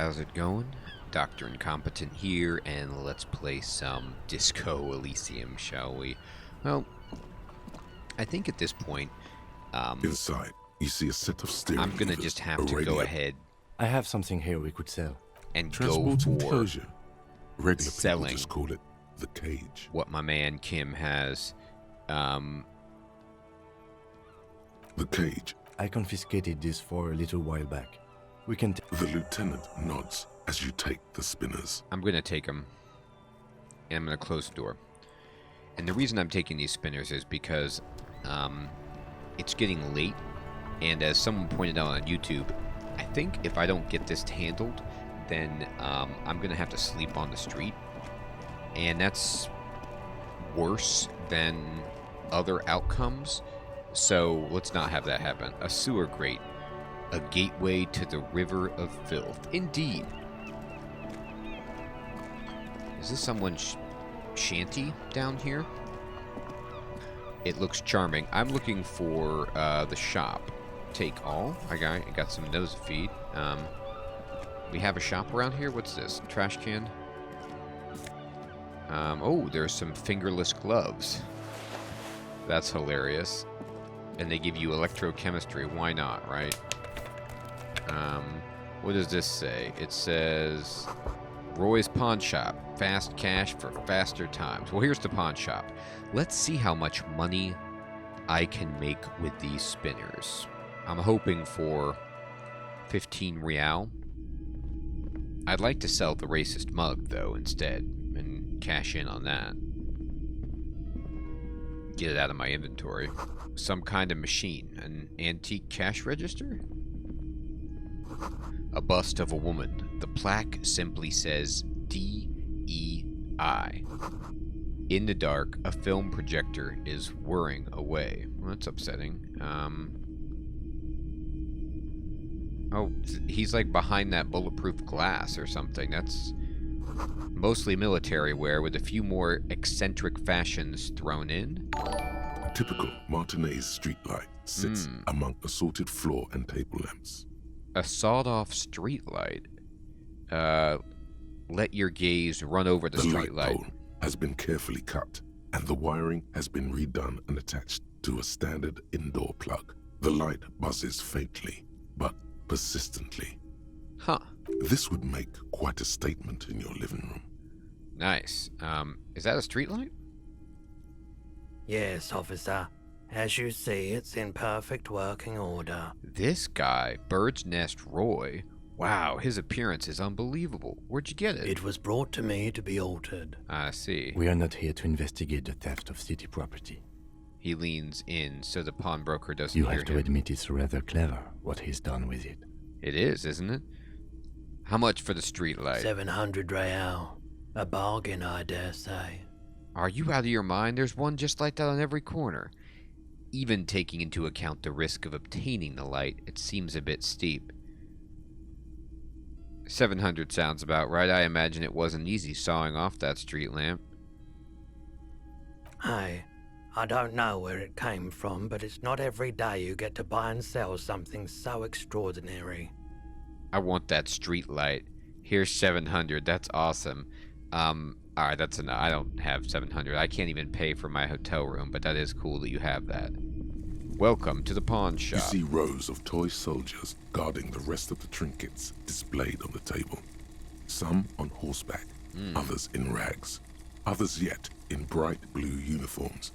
how's it going? Dr. Incompetent here, and let's play some Disco Elysium, shall we? Well, I think at this point, Inside, you see a set of steering I'm gonna levers, just have a to radio, go ahead I have something here we could sell. and go transport for enclosure. Regular selling. people just call it the cage. what my man Kim has. The cage. I confiscated this for a little while back. We can The lieutenant nods as you take the spinners. I'm gonna take them, and I'm gonna close the door. And the reason I'm taking these spinners is because it's getting late, and as someone pointed out on YouTube, I think if I don't get this handled, then I'm gonna have to sleep on the street, and that's worse than other outcomes. So let's not have that happen. A sewer grate, a gateway to the river of filth. Indeed. Is this someone's shanty down here? It looks charming. I'm looking for the shop. Take all. I got some nose feed. We have a shop around here. What's this? Trash can. Oh, there's some fingerless gloves. That's hilarious. And they give you electrochemistry. Why not, right? What does this say? It says Roy's Pawn Shop. Fast cash for faster times. Well, here's the pawn shop. Let's see how much money I can make with these spinners. I'm hoping for 15 real. I'd like to sell the racist mug, though, instead, and cash in on that. Get it out of my inventory. Some kind of machine. An antique cash register? A bust of a woman. The plaque simply says DEI. In the dark, a film projector is whirring away. Well, that's upsetting. Oh, he's like behind that bulletproof glass or something. That's mostly military wear with a few more eccentric fashions thrown in. A typical Martinez streetlight sits among assorted floor and table lamps. A sawed-off streetlight. Let your gaze run over the light streetlight. pole has been carefully cut, and the wiring has been redone and attached to a standard indoor plug. The light buzzes faintly, but persistently. Huh. This would make quite a statement in your living room. Nice. Is that a streetlight? Yes, officer. As you see, it's in perfect working order. This guy, Bird's Nest Roy. Wow, his appearance is unbelievable. Where'd you get it? It was brought to me to be altered. I see. We are not here to investigate the theft of city property. He leans in so the pawnbroker doesn't You hear have to him. admit it's rather clever what he's done with it. It is, isn't it? How much for the streetlight? 700 real. A bargain, I dare say. Are you out of your mind? There's one just like that on every corner. Even taking into account the risk of obtaining the light, it seems a bit steep. 700 sounds about right. I imagine it wasn't easy sawing off that street lamp. Hey, I don't know where it came from, but it's not every day you get to buy and sell something so extraordinary. I want that street light. Here's 700. That's awesome. Alright, that's enough. I don't have 700. I can't even pay for my hotel room, but that is cool that you have that. Welcome to the pawn shop. You see rows of toy soldiers guarding the rest of the trinkets displayed on the table. Some on horseback, others in rags, others yet in bright blue uniforms.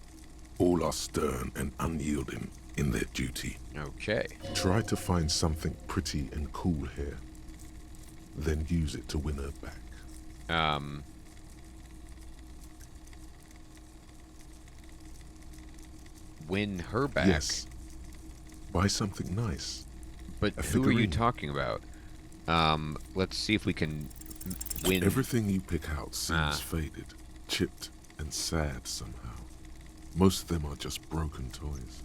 All are stern and unyielding in their duty. Okay. Try to find something pretty and cool here, then use it to win her back. Win her back? Yes. Buy something nice. But A who are you figurine. talking about? Let's see if we can win. Everything you pick out seems faded, chipped, and sad somehow. Most of them are just broken toys.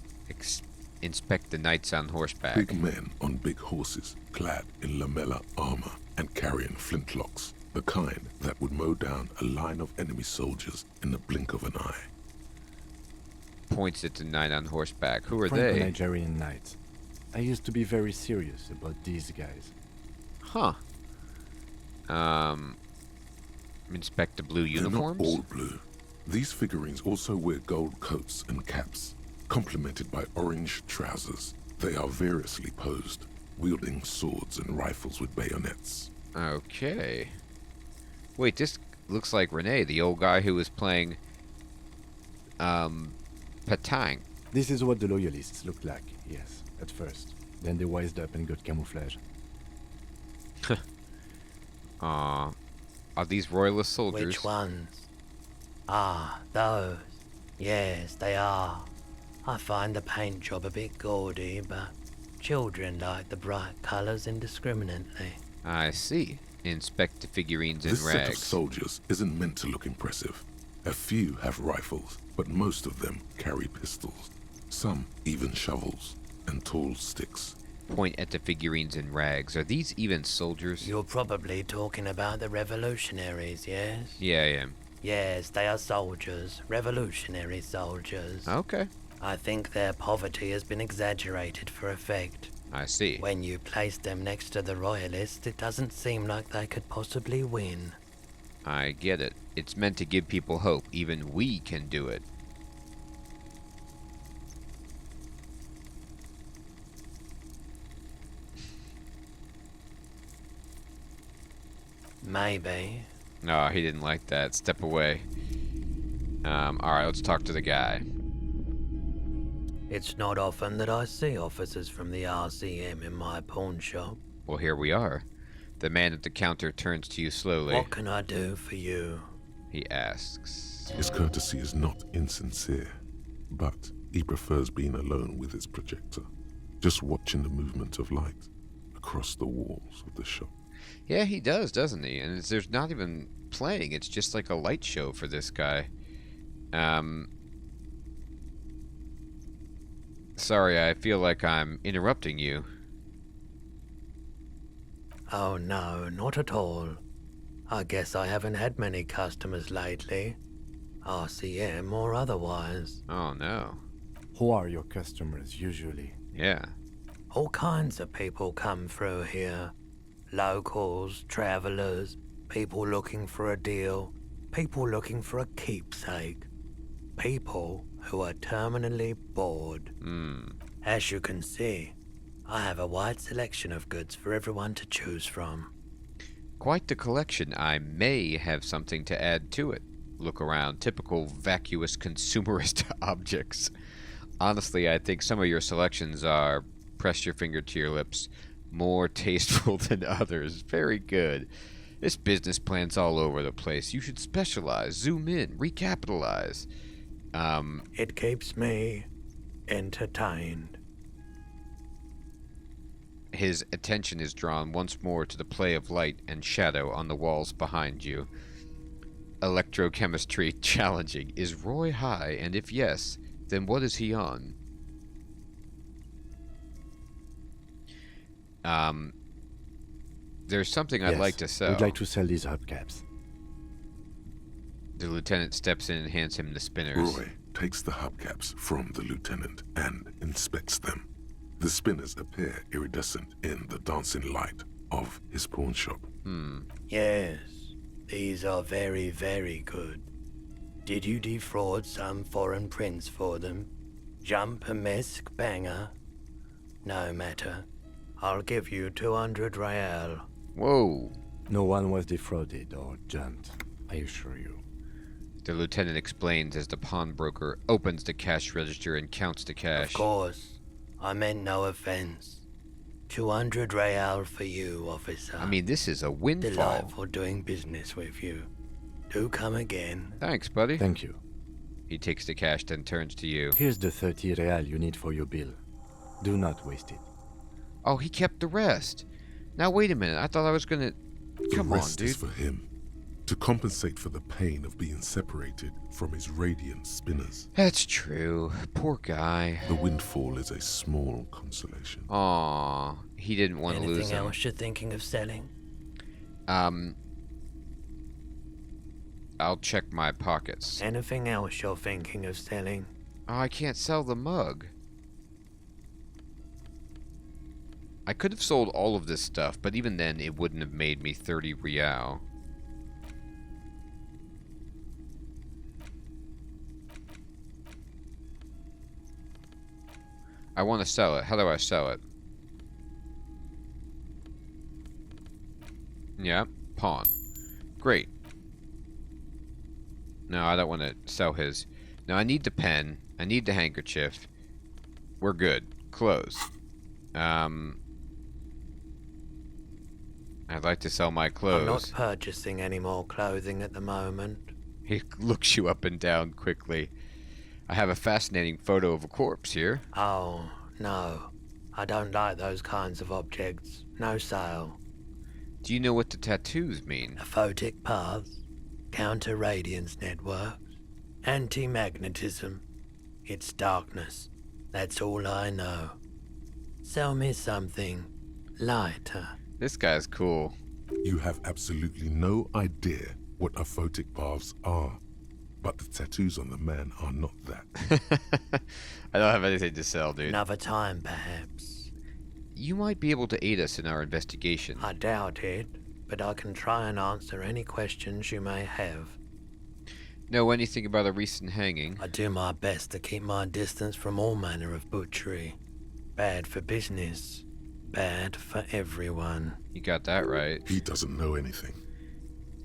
Inspect the knights on horseback. Big men on big horses, clad in lamella armor and carrying flintlocks, the kind that would mow down a line of enemy soldiers in the blink of an eye. Points at the knight on horseback. Who are Franco they? Nigerian knights. I used to be very serious about these guys. Huh. Inspect the blue They're not uniforms? all blue. These figurines also wear gold coats and caps, complemented by orange trousers. They are variously posed, wielding swords and rifles with bayonets. Okay. Wait, this looks like Rene, the old guy who was playing, Patang. This is what the loyalists looked like, yes, at first. Then they wised up and got camouflage. Aw. Are these royalist soldiers? Which ones? Ah, those. Yes, they are. I find the paint job a bit gaudy, but children like the bright colours indiscriminately. I see. Inspect the figurines in This set of rags. soldiers isn't meant to look impressive. A few have rifles, but most of them carry pistols. Some even shovels and tall sticks. Point at the figurines in rags. Are these even soldiers? You're probably talking about the revolutionaries, yes? Yeah, I am. Yes, they are soldiers. Revolutionary soldiers. Okay. I think their poverty has been exaggerated for effect. I see. When you place them next to the royalists, it doesn't seem like they could possibly win. I get it. It's meant to give people hope. Even we can do it. Maybe. No, he didn't like that. Step away. Alright, let's talk to the guy. It's not often that I see officers from the RCM in my pawn shop. Well, here we are. The man at the counter turns to you slowly. What can I do for you? He asks. His courtesy is not insincere, but he prefers being alone with his projector, just watching the movement of light across the walls of the shop. Yeah, he does, doesn't he? And there's not even playing. It's just like a light show for this guy. Sorry, I feel like I'm interrupting you. Oh no, not at all. I guess I haven't had many customers lately. RCM or otherwise. Oh, no. Who are your customers usually? Yeah. All kinds of people come through here. Locals, travellers, people looking for a deal, people looking for a keepsake. People who are terminally bored. As you can see, I have a wide selection of goods for everyone to choose from. Quite the collection. I may have something to add to it. Look around. Typical vacuous consumerist objects. Honestly, I think some of your selections are, press your finger to your lips, more tasteful than others. Very good. This business plan's all over the place. You should specialize, zoom in, recapitalize. It keeps me entertained. His attention is drawn once more to the play of light and shadow on the walls behind you. Electrochemistry challenging. Is Roy high? And if yes, then what is he on? There's something I'd Yes, like to sell. We'd like to sell these hubcaps. The lieutenant steps in and hands him the spinners. Roy takes the hubcaps from the lieutenant and inspects them. The spinners appear iridescent in the dancing light of his pawn shop. Yes, these are very, very good. Did you defraud some foreign prince for them? Jump a mesk banger? No matter. I'll give you 200 real. Whoa. No one was defrauded or jumped, I assure you. The lieutenant explains as the pawnbroker opens the cash register and counts the cash. Of course, I meant no offense. 200 real for you, officer. I mean, this is a windfall. Delightful doing business with you. Do come again. Thanks, buddy. Thank you. He takes the cash, then turns to you. Here's the 30 real you need for your bill. Do not waste it. Oh, he kept the rest. Now, wait a minute. I thought I was gonna... Come the on, rest dude. is for him, to compensate for the pain of being separated from his radiant spinners. That's true. Poor guy. The windfall is a small consolation. Aw, he didn't want to lose Anything him. else you're thinking of selling? I'll check my pockets. Anything else you're thinking of selling? Oh, I can't sell the mug. I could have sold all of this stuff, but even then it wouldn't have made me 30 real. I want to sell it. How do I sell it? Yeah, pawn. Great. No, I don't want to sell his. No, I need the pen. I need the handkerchief. We're good. Close. I'd like to sell my clothes. I'm not purchasing any more clothing at the moment. He looks you up and down quickly. I have a fascinating photo of a corpse here. Oh, no. I don't like those kinds of objects. No sale. Do you know what the tattoos mean? Aphotic paths, counter-radiance networks, anti-magnetism. It's darkness. That's all I know. Sell me something lighter. This guy's cool. You have absolutely no idea what aphotic paths are. But the tattoos on the man are not that. I don't have anything to sell, dude. Another time, perhaps. You might be able to aid us in our investigation. I doubt it, but I can try and answer any questions you may have. Know anything about a recent hanging? I do my best to keep my distance from all manner of butchery. Bad for business. Bad for everyone. You got that right. He doesn't know anything.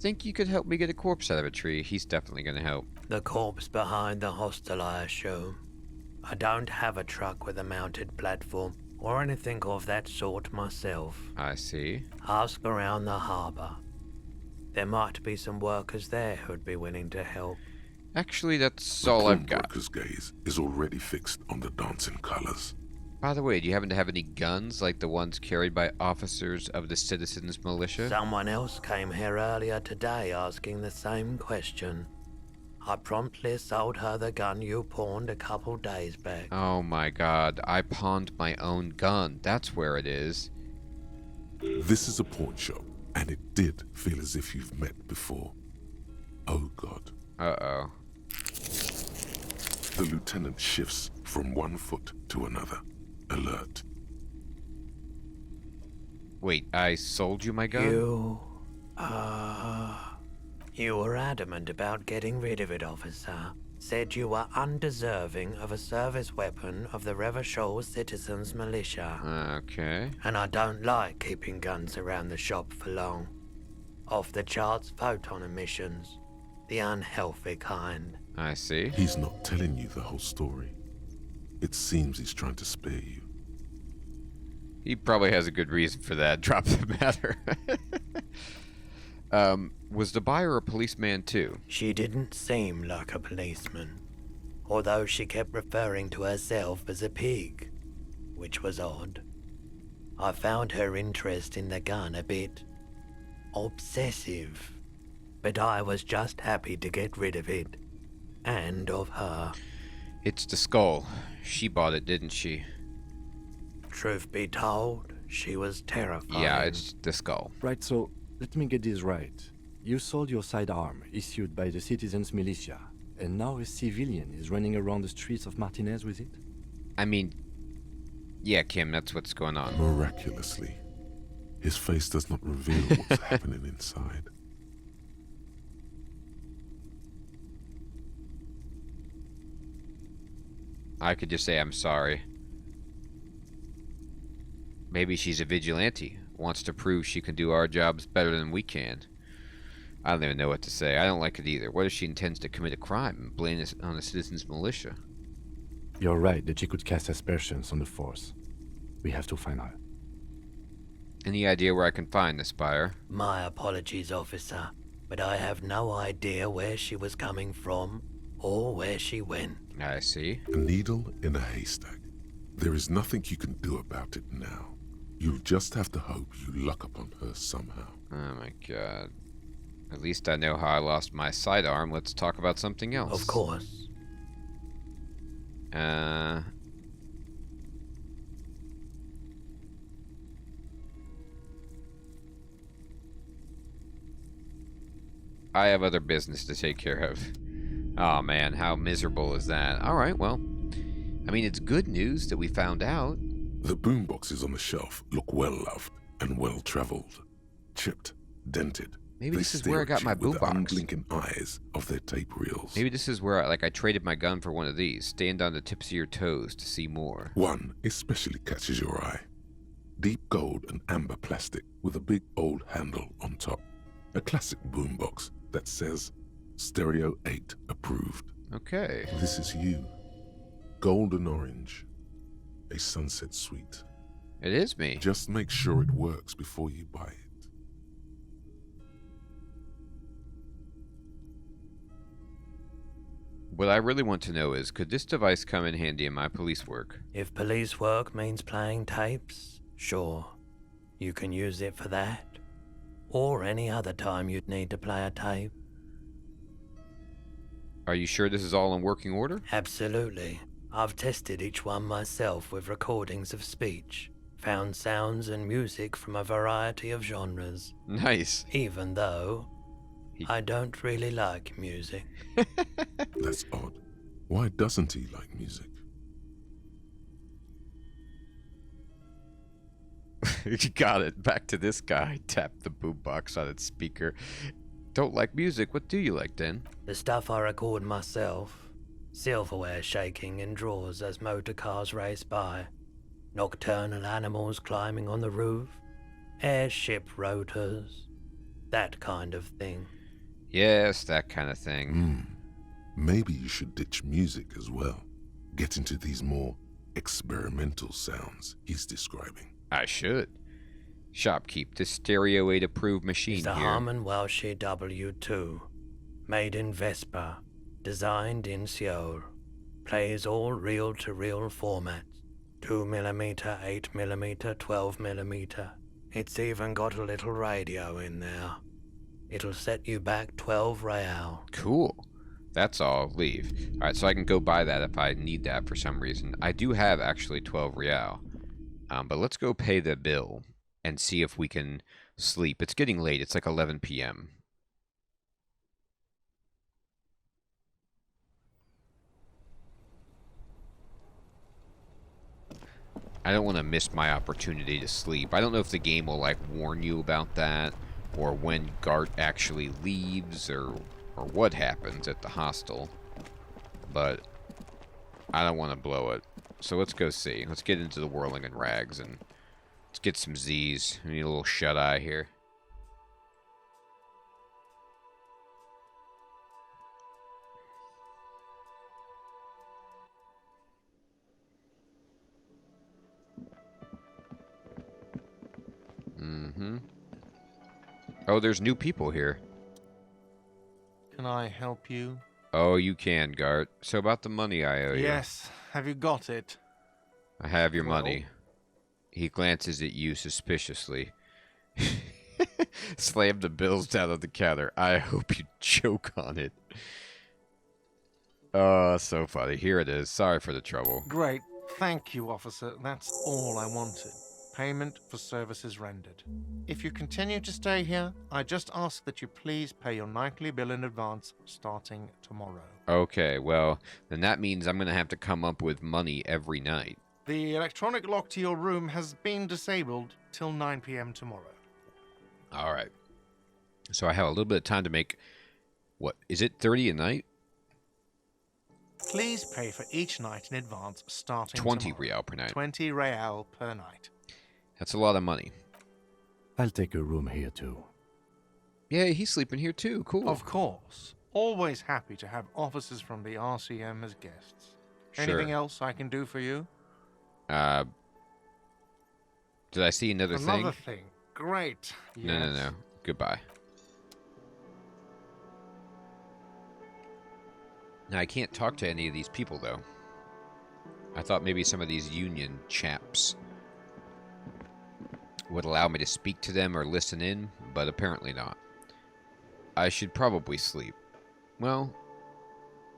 Think you could help me get a corpse out of a tree? He's definitely gonna help. The corpse behind the hostel, I assume. I don't have a truck with a mounted platform or anything of that sort myself. I see. Ask around the harbour. There might be some workers there who'd be willing to help. Actually, that's The all I've got. pawnbroker's gaze is already fixed on the dancing colors. By the way, do you happen to have any guns like the ones carried by officers of the Citizens Militia? Someone else came here earlier today asking the same question. I promptly sold her the gun you pawned a couple days back. Oh my god, I pawned my own gun. That's where it is. This is a pawn shop, and it did feel as if you've met before. Oh God. Uh-oh. The lieutenant shifts from one foot to another. Alert. Wait, I sold you my gun? You were adamant about getting rid of it, officer. Said you were undeserving of a service weapon of the Revachol Citizens Militia. Okay. And I don't like keeping guns around the shop for long. Off the charts photon emissions. The unhealthy kind. I see. He's not telling you the whole story. It seems he's trying to spare you. He probably has a good reason for that. Drop the matter. Was the buyer a policeman too? She didn't seem like a policeman. Although she kept referring to herself as a pig. Which was odd. I found her interest in the gun a bit obsessive. But I was just happy to get rid of it. And of her. It's the skull. She bought it, didn't she? Truth be told, she was terrifying. Yeah, it's the skull. Right, so let me get this right. You sold your sidearm, issued by the Citizens Militia, and now a civilian is running around the streets of Martinez with it? I mean, yeah, Kim, that's what's going on. Miraculously, his face does not reveal what's happening inside. I could just say I'm sorry. Maybe she's a vigilante. Wants to prove she can do our jobs better than we can. I don't even know what to say. I don't like it either. What if she intends to commit a crime and blame it on the Citizens Militia? You're right that she could cast aspersions on the force. We have to find her. Any idea where I can find this buyer? My apologies, officer, but I have no idea where she was coming from or where she went. I see. A needle in a haystack. There is nothing you can do about it now. You'll just have to hope you luck upon her somehow. Oh my god. At least I know how I lost my sidearm. Let's talk about something else. Of course. I have other business to take care of. Oh man, how miserable is that? Alright, well. I mean, it's good news that we found out. The boomboxes on the shelf look well loved and well traveled. Chipped, dented. Maybe They this is where I stare got at you my with the boombox. unblinking eyes of their tape reels. Maybe this is where I traded my gun for one of these. Stand on the tips of your toes to see more. One especially catches your eye. Deep gold and amber plastic with a big old handle on top. A classic boombox that says Stereo 8 approved. Okay. This is you. Golden orange. A sunset suite. It is me. Just make sure it works before you buy it. What I really want to know is, could this device come in handy in my police work? If police work means playing tapes, sure. You can use it for that. Or any other time you'd need to play a tape. Are you sure this is all in working order? Absolutely. I've tested each one myself with recordings of speech. Found sounds and music from a variety of genres. Nice. Even though I don't really like music. That's odd. Why doesn't he like music? You got it. Back to this guy. Tapped the boombox on its speaker. Don't like music. What do you like then? The stuff I record myself. Silverware shaking in drawers as motor cars race by. Nocturnal animals climbing on the roof. Airship rotors. That kind of thing. Yes, that kind of thing. Maybe you should ditch music as well. Get into these more experimental sounds he's describing. I should. Shopkeep, this Stereo 8 approved machine It's the here. Harman Welsh W2. Made in Vespa. Designed in Seoul. Plays all reel-to-reel formats. 2mm, 8mm, 12mm. It's even got a little radio in there. It'll set you back 12 real. Cool. That's all. Leave. Alright, so I can go buy that if I need that for some reason. I do have actually 12 real. But let's go pay the bill and see if we can sleep. It's getting late. It's like 11 p.m. I don't want to miss my opportunity to sleep. I don't know if the game will like warn you about that, or when Gart actually leaves, or what happens at the hostel. But I don't want to blow it. So let's go see. Let's get into the whirling and rags and let's get some Z's. We need a little shut-eye here. Oh, there's new people here. Can I help you? Oh, you can, Gart. So about the money I owe you. Yes. Have you got it? I have your Well. money. He glances at you suspiciously. Slam the bills down on the counter. I hope you choke on it. Oh, so funny. Here it is. Sorry for the trouble. Great. Thank you, officer. That's all I wanted. Payment for services rendered. If you continue to stay here, I just ask that you please pay your nightly bill in advance starting tomorrow. Okay, well, then that means I'm going to have to come up with money every night. The electronic lock to your room has been disabled till 9 p.m. tomorrow. All right. So I have a little bit of time to make, what, is it 30 a night? Please pay for each night in advance starting 20 tomorrow. real per night. 20 real per night. That's a lot of money. I'll take a room here too. Yeah, he's sleeping here too. Cool. Of course. Always happy to have officers from the RCM as guests. Sure. Anything else I can do for you? Did I see another Another thing? thing. Great. No, no, no. Goodbye. Now, I can't talk to any of these people, though. I thought maybe some of these union chaps would allow me to speak to them or listen in, but apparently not. I should probably sleep. Well,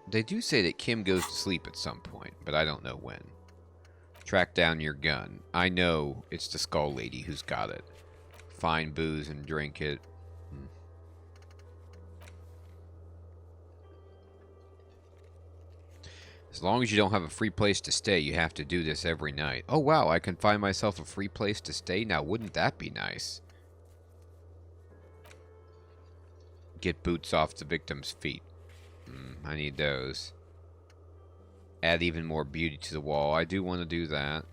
they do say that Kim goes to sleep at some point, but I don't know when. Track down your gun. I know it's the Skull Lady who's got it. Find booze and drink it. As long as you don't have a free place to stay, you have to do this every night. Oh wow, I can find myself a free place to stay? Now wouldn't that be nice? Get boots off the victim's feet. I need those. Add even more beauty to the wall. I do want to do that.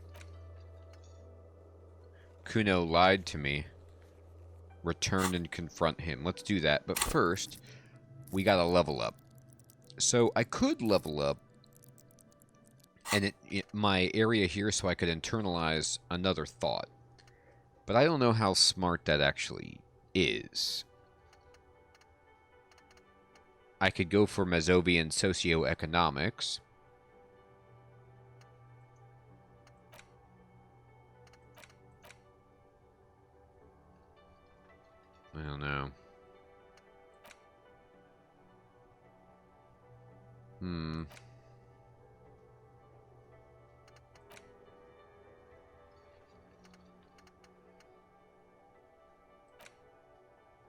Kuno lied to me. Return and confront him. Let's do that. But first, we gotta level up. So I could level up and my area here so I could internalize another thought. But I don't know how smart that actually is. I could go for Mazovian socioeconomics. I don't know.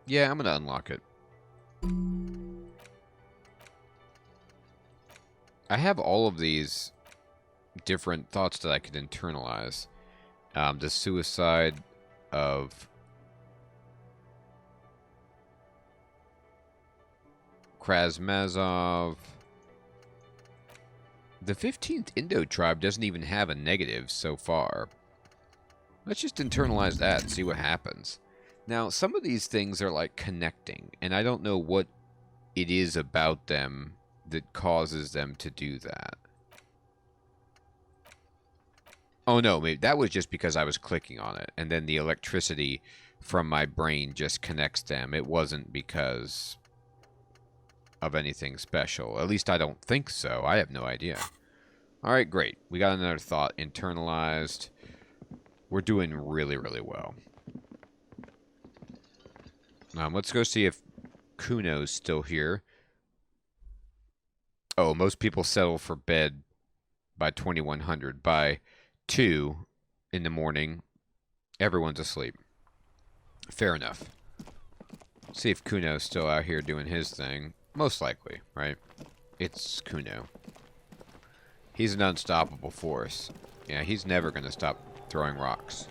Yeah, I'm gonna unlock it. I have all of these different thoughts that I could internalize. The suicide of Krasmazov. The 15th Indo tribe doesn't even have a negative so far. Let's just internalize that and see what happens. Now, some of these things are like connecting, and I don't know what it is about them that causes them to do that. Oh no, maybe that was just because I was clicking on it, and then the electricity from my brain just connects them. It wasn't because of anything special. At least I don't think so. I have no idea. Alright, great. We got another thought internalized. We're doing really, really well. Let's go see if Kuno's still here. Oh, most people settle for bed by 2100. By 2 in the morning, everyone's asleep. Fair enough. See if Kuno's still out here doing his thing. Most likely, right? It's Kuno. He's an unstoppable force. Yeah, he's never going to stop throwing rocks.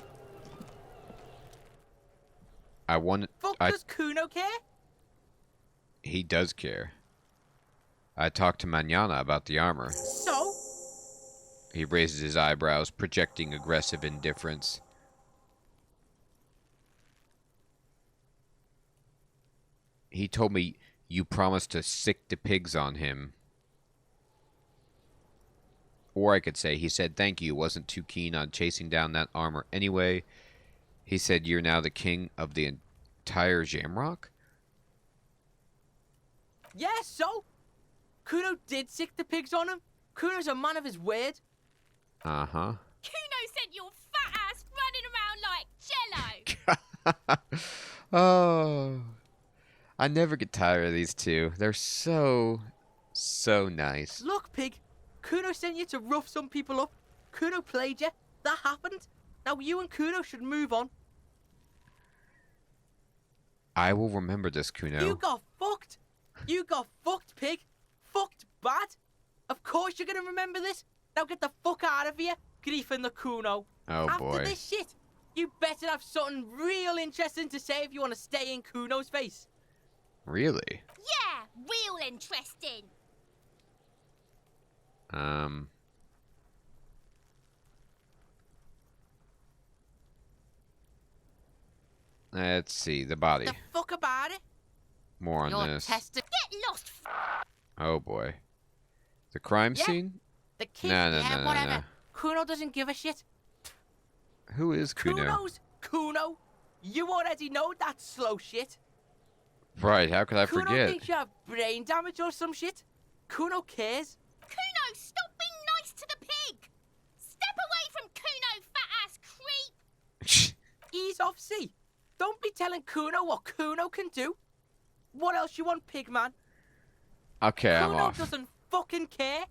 Does Kuno care? He does care. I talked to Manana about the armor. So? He raises his eyebrows, projecting aggressive indifference. He told me you promised to sick the pigs on him. Or I could say, he said thank you, wasn't too keen on chasing down that armor anyway. He said you're now the king of the entire Jamrock? Yeah, so? Kuno did sick the pigs on him. Kuno's a man of his word. Uh-huh. Kuno sent your fat ass running around like Jello. Oh. I never get tired of these two. They're so nice. Look, pig. Kuno sent you to rough some people up. Kuno played you. That happened. Now you and Kuno should move on. I will remember this, Kuno. You got fucked. You got fucked, pig. Fucked bad. Of course you're gonna remember this. Now get the fuck out of here, griefing the Kuno. Oh, After boy. this shit, you better have something real interesting to say if you want to stay in Kuno's face. Really? Yeah, real interesting. Let's see, the body. The fuck about it? More on You're this. tested. Get lost. Oh boy. The crime Yeah. scene? The kid, No, whatever. no. Kuno doesn't give a shit. Who is Kuno? Kuno's Kuno. You already know that slow shit. Right, how could I Kuno forget? thinks you have brain damage or some shit. Kuno cares. Kuno, stop being nice to the pig. Step away from Kuno, fat-ass creep. Ease off, see. Don't be telling Kuno what Kuno can do. What else you want, pig man? Okay, I'm Kuno off. doesn't fucking care.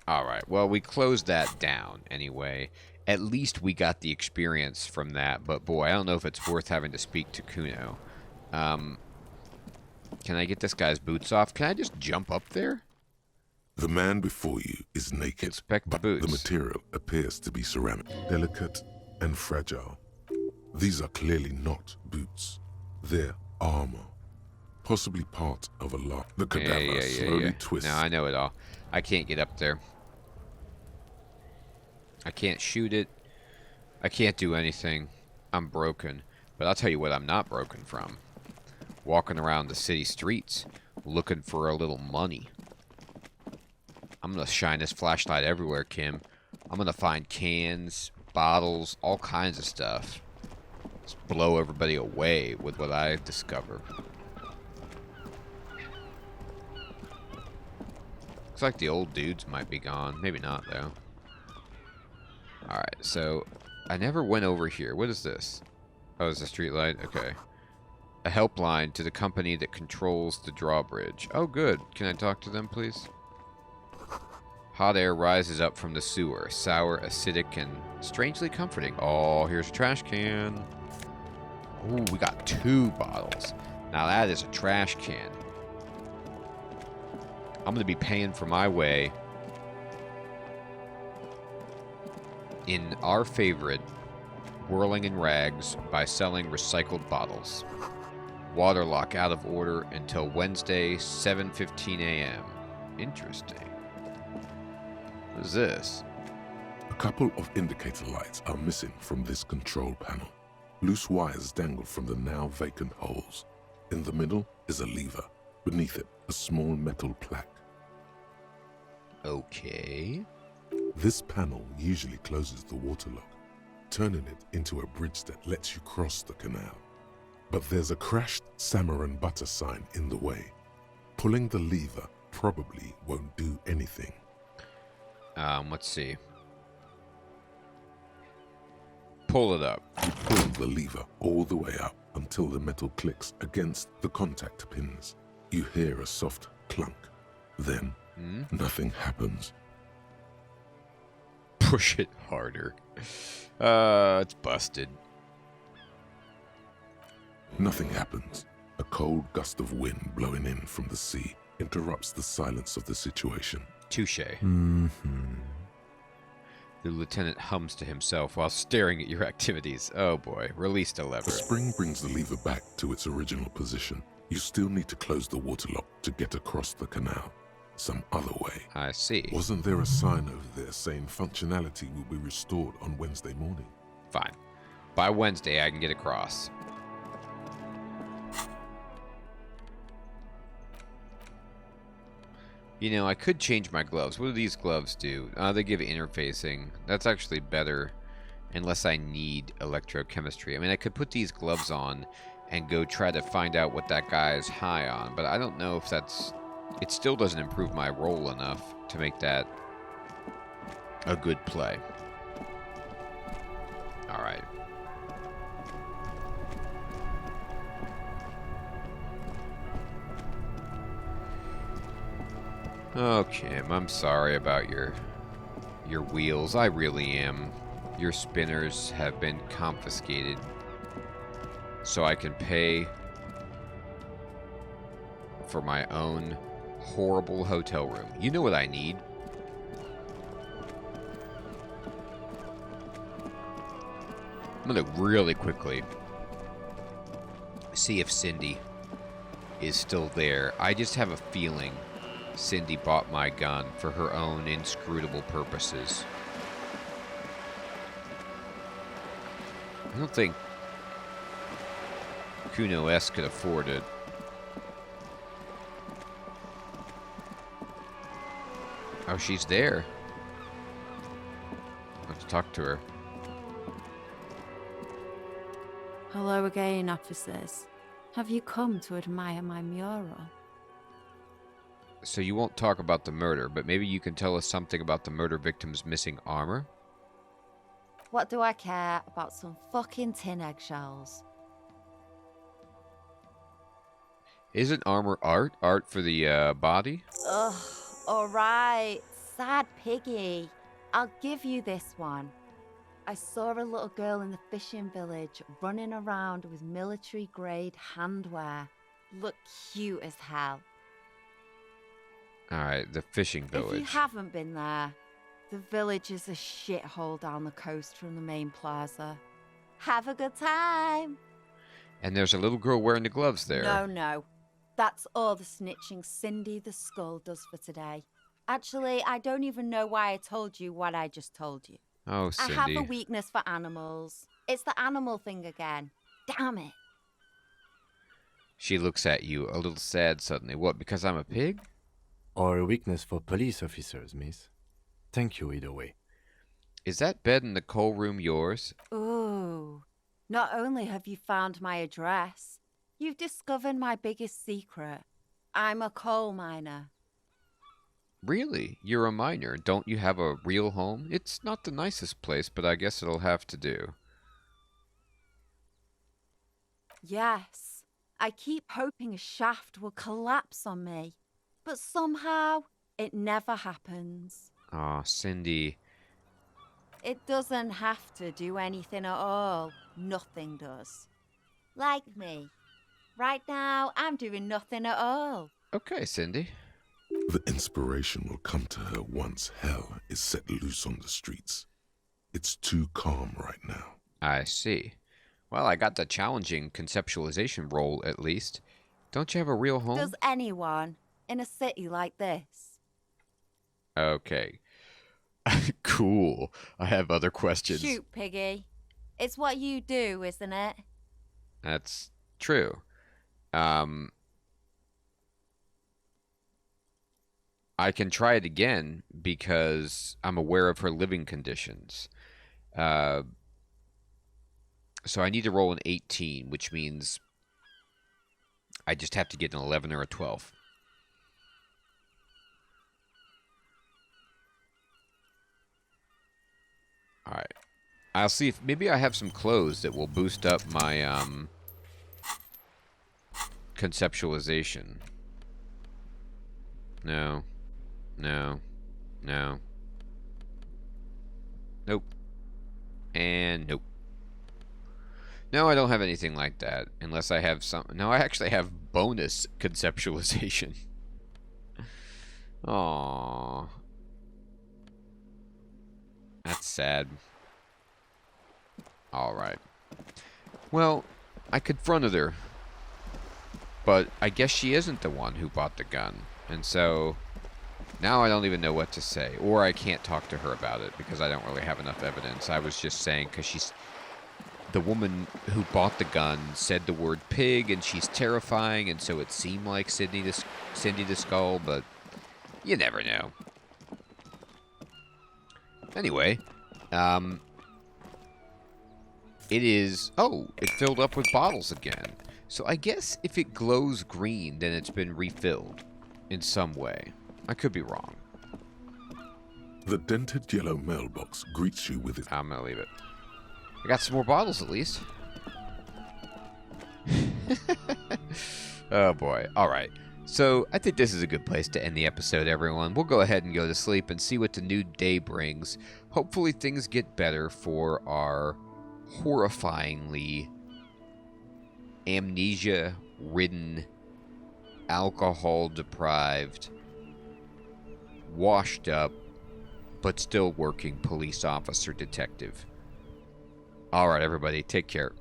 Alright, well, we closed that down anyway. At least we got the experience from that, but boy, I don't know if it's worth having to speak to Kuno. Can I get this guy's boots off? Can I just jump up there? The man before you is naked, Inspect the but the boots. material appears to be ceramic, delicate and fragile. These are clearly not boots. They're armor, possibly part of a lot. The cadaver slowly twists. No, I know it all. I can't get up there. I can't shoot it. I can't do anything. I'm broken. But I'll tell you what I'm not broken from. Walking around the city streets, looking for a little money. I'm going to shine this flashlight everywhere, Kim. I'm going to find cans, bottles, all kinds of stuff. Just blow everybody away with what I discover. Looks like the old dudes might be gone. Maybe not, though. Alright, so I never went over here. What is this? Oh, it's a street light? Okay. A helpline to the company that controls the drawbridge. Oh, good. Can I talk to them, please? Hot air rises up from the sewer. Sour, acidic, and strangely comforting. Oh, here's a trash can. Ooh, we got 2 bottles. Now that is a trash can. I'm going to be paying for my way in our favorite, Whirling in Rags, by selling recycled bottles. Waterlock out of order until Wednesday, 7:15 a.m. Interesting. What is this? A couple of indicator lights are missing from this control panel. Loose wires dangle from the now vacant holes. In the middle is a lever. Beneath it, a small metal plaque. Okay. This panel usually closes the waterlock, turning it into a bridge that lets you cross the canal. But there's a crashed salmon and butter sign in the way. Pulling the lever probably won't do anything. Let's see. Pull it up. You pull the lever all the way up until the metal clicks against the contact pins. You hear a soft clunk. Then, nothing happens. Push it harder. It's busted. Nothing happens. A cold gust of wind blowing in from the sea interrupts the silence of the situation. Touche. The lieutenant hums to himself while staring at your activities. Oh boy, release the lever. The spring brings the lever back to its original position. You still need to close the waterlock to get across the canal. Some other way. I see. Wasn't there a sign over there saying functionality will be restored on Wednesday morning? Fine. By Wednesday, I can get across. You know, I could change my gloves. What do these gloves do? They give interfacing. That's actually better, unless I need electrochemistry. I mean, I could put these gloves on and go try to find out what that guy is high on, but I don't know if that's... It still doesn't improve my roll enough to make that a good play. Alright. Oh, Kim, I'm sorry about your wheels. I really am. Your spinners have been confiscated, so I can pay for my own horrible hotel room. You know what I need? I'm gonna really quickly see if Cindy is still there. I just have a feeling Cindy bought my gun for her own inscrutable purposes. I don't think Kuno S could afford it. Oh, she's there. I have to talk to her. Hello again, officers. Have you come to admire my mural? So you won't talk about the murder, but maybe you can tell us something about the murder victim's missing armor? What do I care about some fucking tin eggshells? Isn't armor art? Art for the body? Ugh, alright. Sad piggy. I'll give you this one. I saw a little girl in the fishing village running around with military-grade handwear. Looked cute as hell. Alright, the fishing village. If you haven't been there, the village is a shithole down the coast from the main plaza. Have a good time. And there's a little girl wearing the gloves there. No. That's all the snitching Cindy the Skull does for today. Actually, I don't even know why I told you what I just told you. Oh, Cindy. I have a weakness for animals. It's the animal thing again. Damn it. She looks at you, a little sad suddenly. What, because I'm a pig? Or a weakness for police officers, miss. Thank you either way. Is that bed in the coal room yours? Ooh. Not only have you found my address, you've discovered my biggest secret. I'm a coal miner. Really? You're a miner. Don't you have a real home? It's not the nicest place, but I guess it'll have to do. Yes. I keep hoping a shaft will collapse on me, but somehow it never happens. Aw, Cindy. It doesn't have to do anything at all. Nothing does. Like me. Right now, I'm doing nothing at all. Okay, Cindy. The inspiration will come to her once hell is set loose on the streets. It's too calm right now. I see. Well, I got the challenging conceptualization role, at least. Don't you have a real home? Does anyone in a city like this? Okay. Cool. I have other questions. Shoot, Piggy. It's what you do, isn't it? That's true. I can try it again because I'm aware of her living conditions. So I need to roll an 18, which means I just have to get an 11 or a 12. Alright. I'll see if maybe I have some clothes that will boost up my conceptualization. No. Nope. And nope. No, I don't have anything like that. Unless I have some... No, I actually have bonus conceptualization. Aww. That's sad. Alright. Well, I confronted her. But I guess she isn't the one who bought the gun. And so... now I don't even know what to say. Or I can't talk to her about it because I don't really have enough evidence. I was just saying because she's... the woman who bought the gun said the word pig and she's terrifying, and so it seemed like Cindy the Skull, but you never know. Anyway, it is... oh, it filled up with bottles again. So I guess if it glows green, then it's been refilled in some way. I could be wrong. The dented yellow mailbox greets you with its... I'm gonna leave it. I got some more bottles, at least. Oh, boy. All right. So, I think this is a good place to end the episode, everyone. We'll go ahead and go to sleep and see what the new day brings. Hopefully, things get better for our horrifyingly amnesia-ridden, alcohol-deprived, washed up, but still working police officer detective. All right, everybody, take care.